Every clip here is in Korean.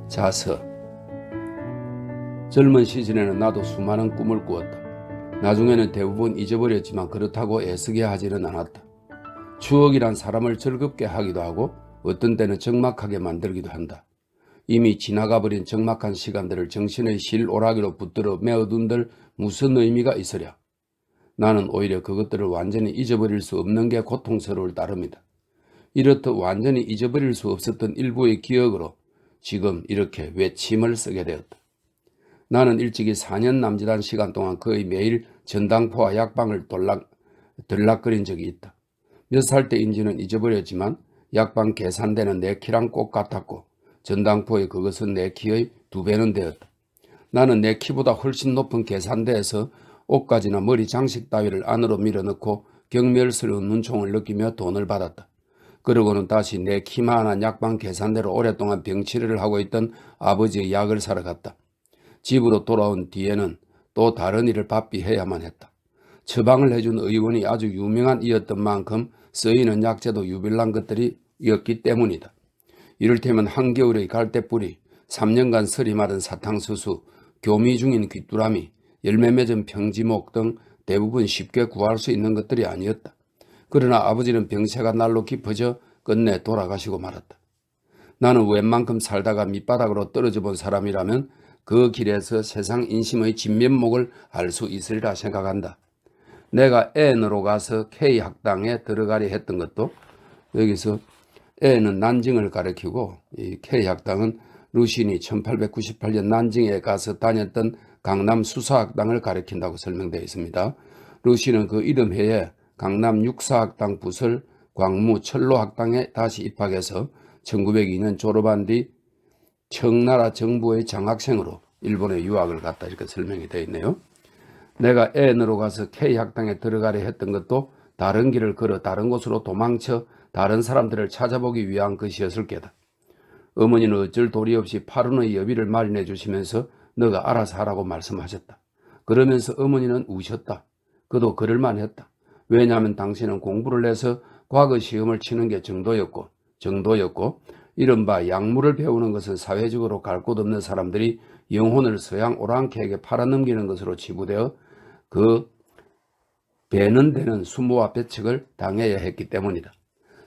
자서. 젊은 시절에는 나도 수많은 꿈을 꾸었다. 나중에는 대부분 잊어버렸지만 그렇다고 애쓰게 하지는 않았다. 추억이란 사람을 즐겁게 하기도 하고 어떤 때는 적막하게 만들기도 한다. 이미 지나가버린 적막한 시간들을 정신의 실오라기로 붙들어 메어둔들 무슨 의미가 있으랴. 나는 오히려 그것들을 완전히 잊어버릴 수 없는 게 고통스러울 따름이다. 이렇듯 완전히 잊어버릴 수 없었던 일부의 기억으로 지금 이렇게 외침을 쓰게 되었다. 나는 일찍이 4년 남짓한 시간 동안 거의 매일 전당포와 약방을 들락거린 적이 있다. 몇 살 때인지는 잊어버렸지만 약방 계산대는 내 키랑 꼭 같았고 전당포의 그것은 내 키의 2배는 되었다. 나는 내 키보다 훨씬 높은 계산대에서 옷가지나 머리 장식 따위를 안으로 밀어넣고 경멸스러운 눈총을 느끼며 돈을 받았다. 그러고는 다시 내 키만한 약방 계산대로 오랫동안 병치료를 하고 있던 아버지의 약을 사러 갔다. 집으로 돌아온 뒤에는 또 다른 일을 바삐 해야만 했다. 처방을 해준 의원이 아주 유명한 이였던 만큼 쓰이는 약재도 유별난 것들이었기 때문이다. 이를테면 한겨울의 갈대뿌리, 3년간 서리 맞은 사탕수수, 교미 중인 귀뚜라미, 열매 맺은 평지목 등 대부분 쉽게 구할 수 있는 것들이 아니었다. 그러나 아버지는 병세가 날로 깊어져 끝내 돌아가시고 말았다. 나는 웬만큼 살다가 밑바닥으로 떨어져 본 사람이라면 그 길에서 세상 인심의 진면목을 알 수 있으리라 생각한다. 내가 N으로 가서 K학당에 들어가려 했던 것도 여기서 N은 난징을 가리키고 이 K학당은 루신이 1898년 난징에 가서 다녔던 강남 수사학당을 가리킨다고 설명되어 있습니다. 루신은 그 이름 해에 강남 육사학당 부설 광무 철로학당에 다시 입학해서 1902년 졸업한 뒤 청나라 정부의 장학생으로 일본에 유학을 갔다 이렇게 설명이 되어 있네요. 내가 N으로 가서 K학당에 들어가려 했던 것도 다른 길을 걸어 다른 곳으로 도망쳐 다른 사람들을 찾아보기 위한 것이었을 게다. 어머니는 어쩔 도리 없이 8원의 여비를 마련해 주시면서 너가 알아서 하라고 말씀하셨다. 그러면서 어머니는 우셨다. 그도 그럴만 했다. 왜냐하면 당신은 공부를 해서 과거 시험을 치는 게 정도였고 이른바 약물을 배우는 것은 사회적으로 갈 곳 없는 사람들이 영혼을 서양 오랑캐에게 팔아넘기는 것으로 치부되어 그 배는 되는 수모와 배척을 당해야 했기 때문이다.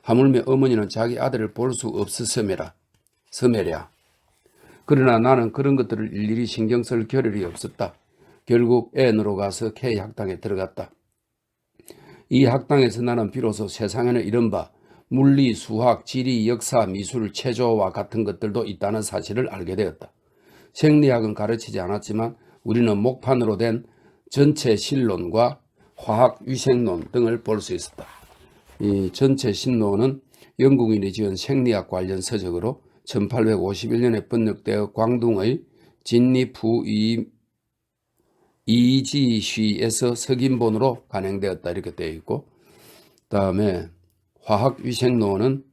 하물며 어머니는 자기 아들을 볼 수 없었음이라. 그러나 나는 그런 것들을 일일이 신경 쓸 겨를이 없었다. 결국 N으로 가서 K학당에 들어갔다. 이 학당에서 나는 비로소 세상에는 이른바 물리, 수학, 지리, 역사, 미술, 체조와 같은 것들도 있다는 사실을 알게 되었다. 생리학은 가르치지 않았지만 우리는 목판으로 된 전체 신론과 화학 위생론 등을 볼 수 있었다. 이 전체 신론은 영국인이 지은 생리학 관련 서적으로 1851년에 번역되어 광둥의 진리푸 이지쉬에서 석인본으로 간행되었다 이렇게 되어 있고, 다음에 화학위생론은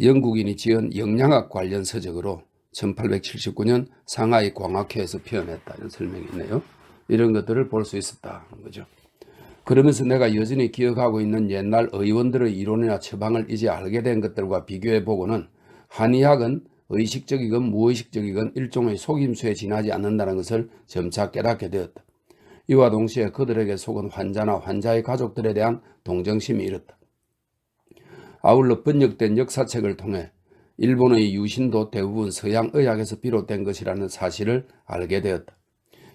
영국인이 지은 영양학 관련 서적으로 1879년 상하이 광학회에서 표현했다 이런 설명이 있네요. 이런 것들을 볼 수 있었다는 거죠. 그러면서 내가 여전히 기억하고 있는 옛날 의원들의 이론이나 처방을 이제 알게 된 것들과 비교해 보고는 한의학은 의식적이건 무의식적이건 일종의 속임수에 지나지 않는다는 것을 점차 깨닫게 되었다. 이와 동시에 그들에게 속은 환자나 환자의 가족들에 대한 동정심이 일었다. 아울러 번역된 역사책을 통해 일본의 유신도 대부분 서양 의학에서 비롯된 것이라는 사실을 알게 되었다.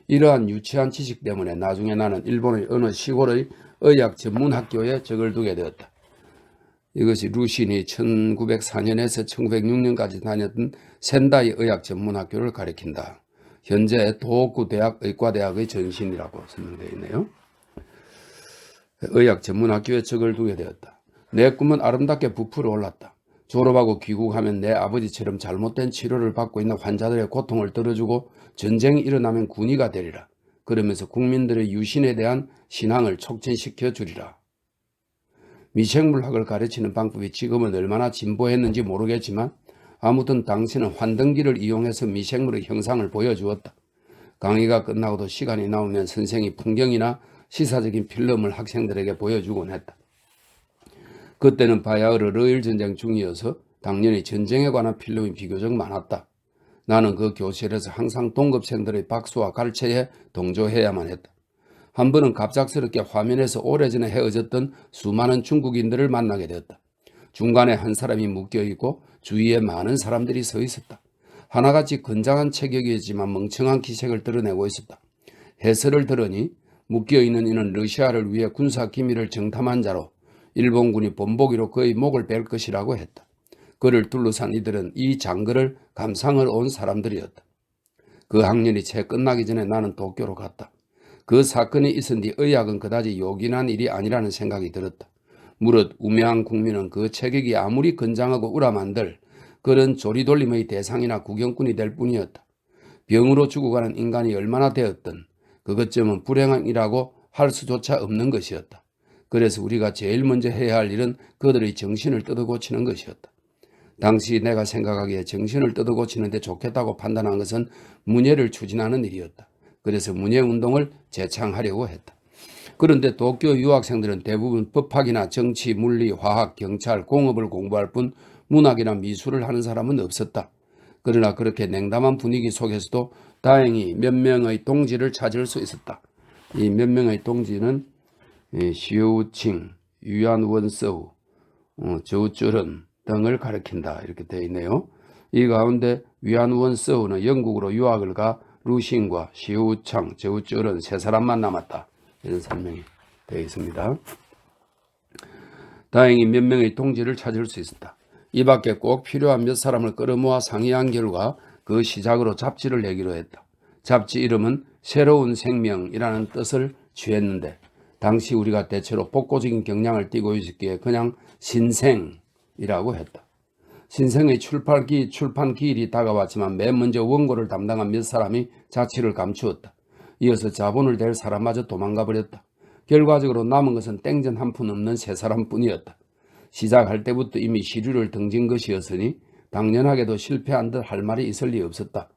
이러한 유치한 지식 때문에 나중에 나는 일본의 어느 시골의 의학 전문 학교에 적을 두게 되었다. 이것이 루신이 1904년에서 1906년까지 다녔던 센다이 의학 전문 학교를 가리킨다. 현재 도호쿠 대학 의과대학의 전신이라고 설명되어 있네요. 의학 전문 학교에 적을 두게 되었다. 내 꿈은 아름답게 부풀어 올랐다. 졸업하고 귀국하면 내 아버지처럼 잘못된 치료를 받고 있는 환자들의 고통을 들어주고 전쟁이 일어나면 군의가 되리라. 그러면서 국민들의 유신에 대한 신앙을 촉진시켜 주리라. 미생물학을 가르치는 방법이 지금은 얼마나 진보했는지 모르겠지만 아무튼 당신은 환등기를 이용해서 미생물의 형상을 보여주었다. 강의가 끝나고도 시간이 나오면 선생이 풍경이나 시사적인 필름을 학생들에게 보여주곤 했다. 그때는 바야흐로 러일 전쟁 중이어서 당연히 전쟁에 관한 필름이 비교적 많았다. 나는 그 교실에서 항상 동급생들의 박수와 갈채에 동조해야만 했다. 한 번은 갑작스럽게 화면에서 오래전에 헤어졌던 수많은 중국인들을 만나게 되었다. 중간에 한 사람이 묶여있고 주위에 많은 사람들이 서 있었다. 하나같이 건장한 체격이었지만 멍청한 기색을 드러내고 있었다. 해설을 들으니 묶여있는 이는 러시아를 위해 군사 기밀을 정탐한 자로 일본군이 본보기로 그의 목을 벨 것이라고 했다. 그를 둘러싼 이들은 이 장거를 감상을 온 사람들이었다. 그 학년이 채 끝나기 전에 나는 도쿄로 갔다. 그 사건이 있은 뒤 의학은 그다지 요긴한 일이 아니라는 생각이 들었다. 무릇 우매한 국민은 그 체격이 아무리 건장하고 우람한들 그런 조리돌림의 대상이나 구경꾼이 될 뿐이었다. 병으로 죽어가는 인간이 얼마나 되었든 그것쯤은 불행이라고 할 수조차 없는 것이었다. 그래서 우리가 제일 먼저 해야 할 일은 그들의 정신을 뜯어고치는 것이었다. 당시 내가 생각하기에 정신을 뜯어고치는데 좋겠다고 판단한 것은 문예를 추진하는 일이었다. 그래서 문예운동을 재창하려고 했다. 그런데 도쿄 유학생들은 대부분 법학이나 정치, 물리, 화학, 경찰, 공업을 공부할 뿐 문학이나 미술을 하는 사람은 없었다. 그러나 그렇게 냉담한 분위기 속에서도 다행히 몇 명의 동지를 찾을 수 있었다. 이 몇 명의 동지는 시우칭, 유안원서우, 저우쩌런 등을 가리킨다 이렇게 되어 있네요. 이 가운데 유안원서우는 영국으로 유학을 가 루신과 시우창, 저우쩌런 세 사람만 남았다. 이런 설명이 되어 있습니다. 다행히 몇 명의 동지를 찾을 수 있었다. 이 밖에 꼭 필요한 몇 사람을 끌어모아 상의한 결과 그 시작으로 잡지를 내기로 했다. 잡지 이름은 새로운 생명이라는 뜻을 취했는데 당시 우리가 대체로 복고적인 경향을 띠고 있었기에 그냥 신생이라고 했다. 신생의 출판 기일이 다가왔지만 맨 먼저 원고를 담당한 몇 사람이 자취를 감추었다. 이어서 자본을 댈 사람마저 도망가 버렸다. 결과적으로 남은 것은 땡전 한 푼 없는 세 사람뿐이었다. 시작할 때부터 이미 시류를 등진 것이었으니 당연하게도 실패한 듯 할 말이 있을 리 없었다.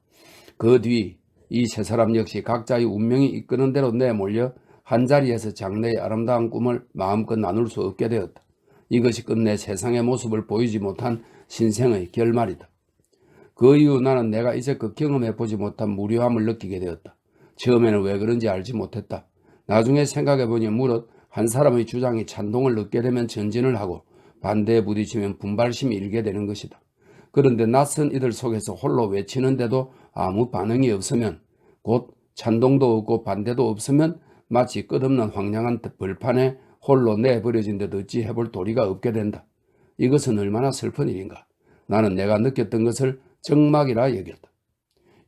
그 뒤 이 세 사람 역시 각자의 운명이 이끄는 대로 내몰려 한자리에서 장래의 아름다운 꿈을 마음껏 나눌 수 없게 되었다. 이것이 끝내 세상의 모습을 보이지 못한 신생의 결말이다. 그 이후 나는 내가 이제껏 경험해보지 못한 무료함을 느끼게 되었다. 처음에는 왜 그런지 알지 못했다. 나중에 생각해보니 무릇 한 사람의 주장이 찬동을 얻게 되면 전진을 하고 반대에 부딪히면 분발심이 일게 되는 것이다. 그런데 낯선 이들 속에서 홀로 외치는데도 아무 반응이 없으면 곧 찬동도 없고 반대도 없으면 마치 끝없는 황량한 벌판에 홀로 내버려진 듯 어찌 해볼 도리가 없게 된다. 이것은 얼마나 슬픈 일인가. 나는 내가 느꼈던 것을 정막이라 여겼다.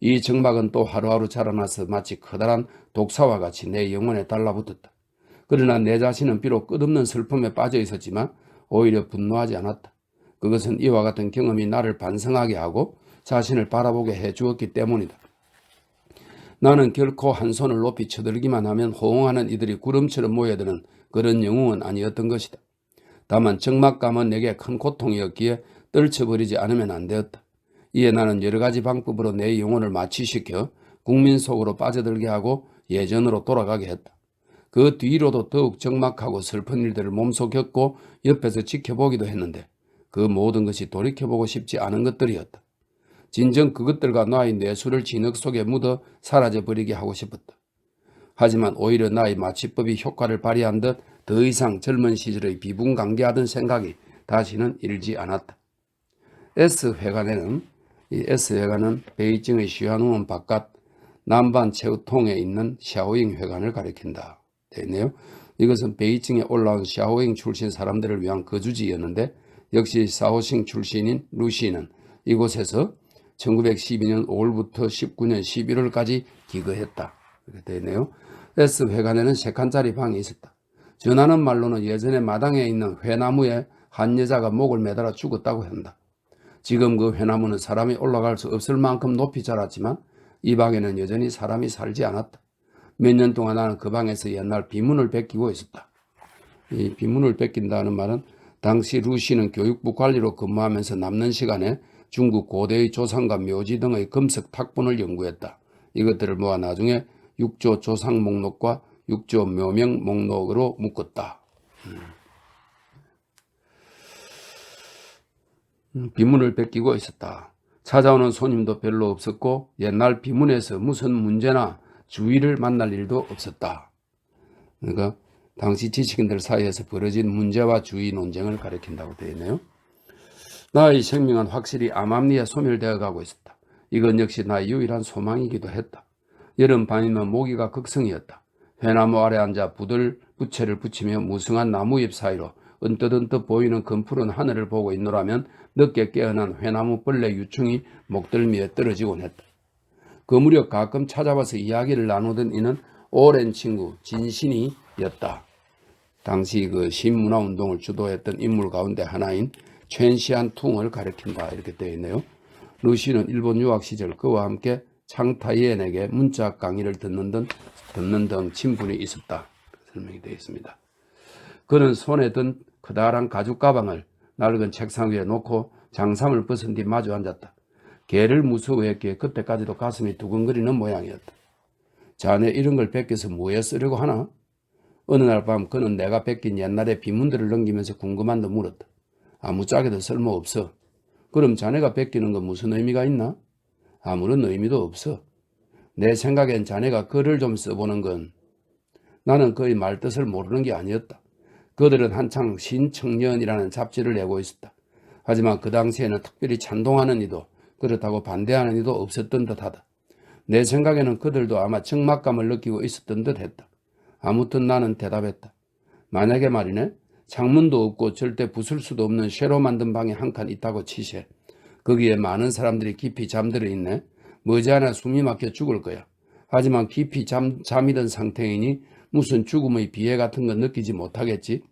이 정막은 또 하루하루 자라나서 마치 커다란 독사와 같이 내 영혼에 달라붙었다. 그러나 내 자신은 비록 끝없는 슬픔에 빠져 있었지만 오히려 분노하지 않았다. 그것은 이와 같은 경험이 나를 반성하게 하고 자신을 바라보게 해주었기 때문이다. 나는 결코 한 손을 높이 쳐들기만 하면 호응하는 이들이 구름처럼 모여드는 그런 영웅은 아니었던 것이다. 다만 적막감은 내게 큰 고통이었기에 떨쳐버리지 않으면 안 되었다. 이에 나는 여러 가지 방법으로 내 영혼을 마취시켜 국민 속으로 빠져들게 하고 예전으로 돌아가게 했다. 그 뒤로도 더욱 적막하고 슬픈 일들을 몸소 겪고 옆에서 지켜보기도 했는데 그 모든 것이 돌이켜보고 싶지 않은 것들이었다. 진정 그것들과 나의 뇌수를 진흙 속에 묻어 사라져버리게 하고 싶었다. 하지만 오히려 나의 마취법이 효과를 발휘한 듯 더 이상 젊은 시절의 비분간개하던 생각이 다시는 일지 않았다. S회관에는 이 S회관은 베이징의 시한우원 바깥 남반 체우통에 있는 샤오잉 회관을 가리킨다. 되네요. 이것은 베이징에 올라온 샤오잉 출신 사람들을 위한 거주지였는데 역시 샤오싱 출신인 루시는 이곳에서 1912년 5월부터 19년 11월까지 기거했다. 이렇게 되네요. S회관에는 3칸짜리 방이 있었다. 전하는 말로는 예전에 마당에 있는 회나무에 한 여자가 목을 매달아 죽었다고 한다. 지금 그 회나무는 사람이 올라갈 수 없을 만큼 높이 자랐지만 이 방에는 여전히 사람이 살지 않았다. 몇 년 동안 나는 그 방에서 옛날 비문을 베끼고 있었다. 이 비문을 베낀다는 말은 당시 루시는 교육부 관리로 근무하면서 남는 시간에 중국 고대의 조상과 묘지 등의 금석 탁본을 연구했다. 이것들을 모아 나중에 육조 조상 목록과 육조 묘명 목록으로 묶었다. 비문을 베끼고 있었다. 찾아오는 손님도 별로 없었고 옛날 비문에서 무슨 문제나 주의를 만날 일도 없었다. 그러니까 당시 지식인들 사이에서 벌어진 문제와 주의 논쟁을 가리킨다고 되어 있네요. 나의 생명은 확실히 암암리에 소멸되어 가고 있었다. 이건 역시 나의 유일한 소망이기도 했다. 여름밤이면 모기가 극성이었다. 회나무 아래 앉아 부채를 붙이며 무성한 나무잎 사이로 언뜻언뜻 보이는 검푸른 하늘을 보고 있노라면 늦게 깨어난 회나무 벌레 유충이 목덜미에 떨어지곤 했다. 그 무렵 가끔 찾아와서 이야기를 나누던 이는 오랜 친구 진신이였다. 당시 그 신문화운동을 주도했던 인물 가운데 하나인 첸시안 퉁을 가리킨다 이렇게 되어 있네요. 루시는 일본 유학 시절 그와 함께 창타이엔에게 문자 강의를 듣는 등 친분이 있었다. 설명이 되어 있습니다. 그는 손에 든 커다란 가죽 가방을 낡은 책상 위에 놓고 장삼을 벗은 뒤 마주 앉았다. 개를 무서워했기에 그때까지도 가슴이 두근거리는 모양이었다. 자네 이런 걸 뺏겨서 뭐에 쓰려고 하나? 어느 날 밤 그는 내가 뺏긴 옛날의 비문들을 넘기면서 궁금한 듯 물었다. 아무짝에도 쓸모없어. 그럼 자네가 뺏기는 건 무슨 의미가 있나? 아무런 의미도 없어. 내 생각엔 자네가 글을 좀 써보는 건. 나는 그의 말뜻을 모르는 게 아니었다. 그들은 한창 신청년이라는 잡지를 내고 있었다. 하지만 그 당시에는 특별히 찬동하는 이도 그렇다고 반대하는 이도 없었던 듯하다. 내 생각에는 그들도 아마 적막감을 느끼고 있었던 듯했다. 아무튼 나는 대답했다. 만약에 말이네. 창문도 없고 절대 부술 수도 없는 쇠로 만든 방이 한 칸 있다고 치세. 거기에 많은 사람들이 깊이 잠들어 있네. 머지않아 숨이 막혀 죽을 거야. 하지만 깊이 잠이 든 상태이니 무슨 죽음의 비애 같은 건 느끼지 못하겠지.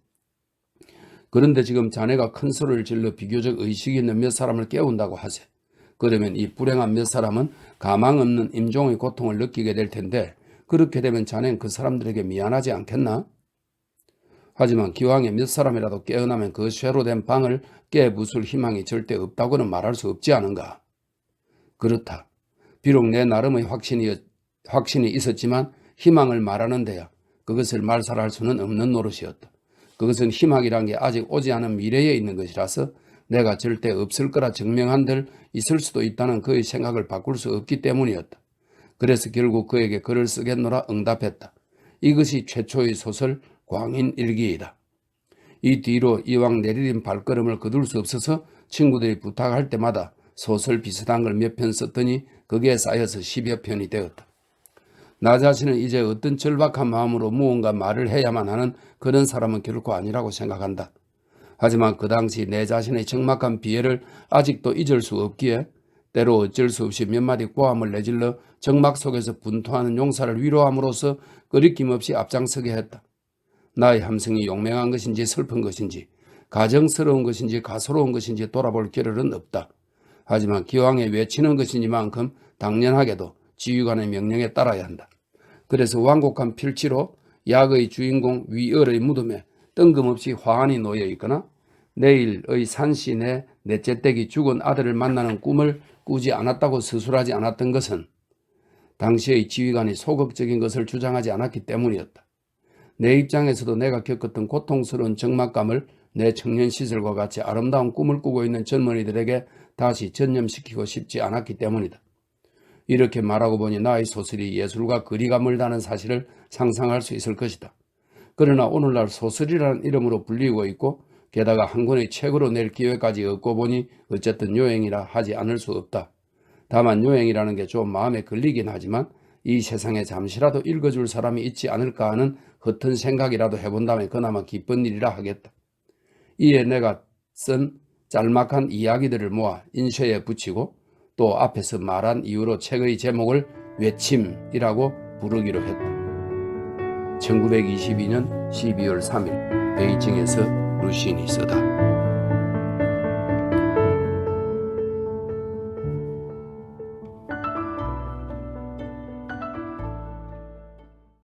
그런데 지금 자네가 큰 소리를 질러 비교적 의식 있는 몇 사람을 깨운다고 하세. 그러면 이 불행한 몇 사람은 가망 없는 임종의 고통을 느끼게 될 텐데 그렇게 되면 자네는 그 사람들에게 미안하지 않겠나? 하지만 기왕에 몇 사람이라도 깨어나면 그 쇠로 된 방을 깨부술 희망이 절대 없다고는 말할 수 없지 않은가? 그렇다. 비록 내 나름의 확신이 있었지만 희망을 말하는 데야 그것을 말살할 수는 없는 노릇이었다. 그것은 희망이란 게 아직 오지 않은 미래에 있는 것이라서 내가 절대 없을 거라 증명한들 있을 수도 있다는 그의 생각을 바꿀 수 없기 때문이었다. 그래서 결국 그에게 글을 쓰겠노라 응답했다. 이것이 최초의 소설 광인일기이다. 이 뒤로 이왕 내리린 발걸음을 거둘 수 없어서 친구들이 부탁할 때마다 소설 비슷한 걸 몇 편 썼더니 거기에 쌓여서 10여 편이 되었다. 나 자신은 이제 어떤 절박한 마음으로 무언가 말을 해야만 하는 그런 사람은 결코 아니라고 생각한다. 하지만 그 당시 내 자신의 적막한 비애를 아직도 잊을 수 없기에 때로 어쩔 수 없이 몇 마디 고함을 내질러 적막 속에서 분투하는 용사를 위로함으로써 거리낌 없이 앞장서게 했다. 나의 함성이 용맹한 것인지 슬픈 것인지 가정스러운 것인지 가소로운 것인지 돌아볼 겨를은 없다. 하지만 기왕에 외치는 것이니만큼 당연하게도 지휘관의 명령에 따라야 한다. 그래서 완곡한 필지로 약의 주인공 위얼의 무덤에 뜬금없이 화환이 놓여 있거나 내일의 산신의 넷째 댁이 죽은 아들을 만나는 꿈을 꾸지 않았다고 서술하지 않았던 것은 당시의 지휘관이 소극적인 것을 주장하지 않았기 때문이었다. 내 입장에서도 내가 겪었던 고통스러운 적막감을 내 청년 시절과 같이 아름다운 꿈을 꾸고 있는 젊은이들에게 다시 전염시키고 싶지 않았기 때문이다. 이렇게 말하고 보니 나의 소설이 예술과 거리가 멀다는 사실을 상상할 수 있을 것이다. 그러나 오늘날 소설이라는 이름으로 불리고 있고 게다가 한 권의 책으로 낼 기회까지 얻고 보니 어쨌든 요행이라 하지 않을 수 없다. 다만 요행이라는 게 좀 마음에 걸리긴 하지만 이 세상에 잠시라도 읽어줄 사람이 있지 않을까 하는 허튼 생각이라도 해본다면 그나마 기쁜 일이라 하겠다. 이에 내가 쓴 짤막한 이야기들을 모아 인쇄에 붙이고 또 앞에서 말한 이유로 책의 제목을 외침이라고 부르기로 했다. 1922년 12월 3일 베이징에서 루시니 쓰다.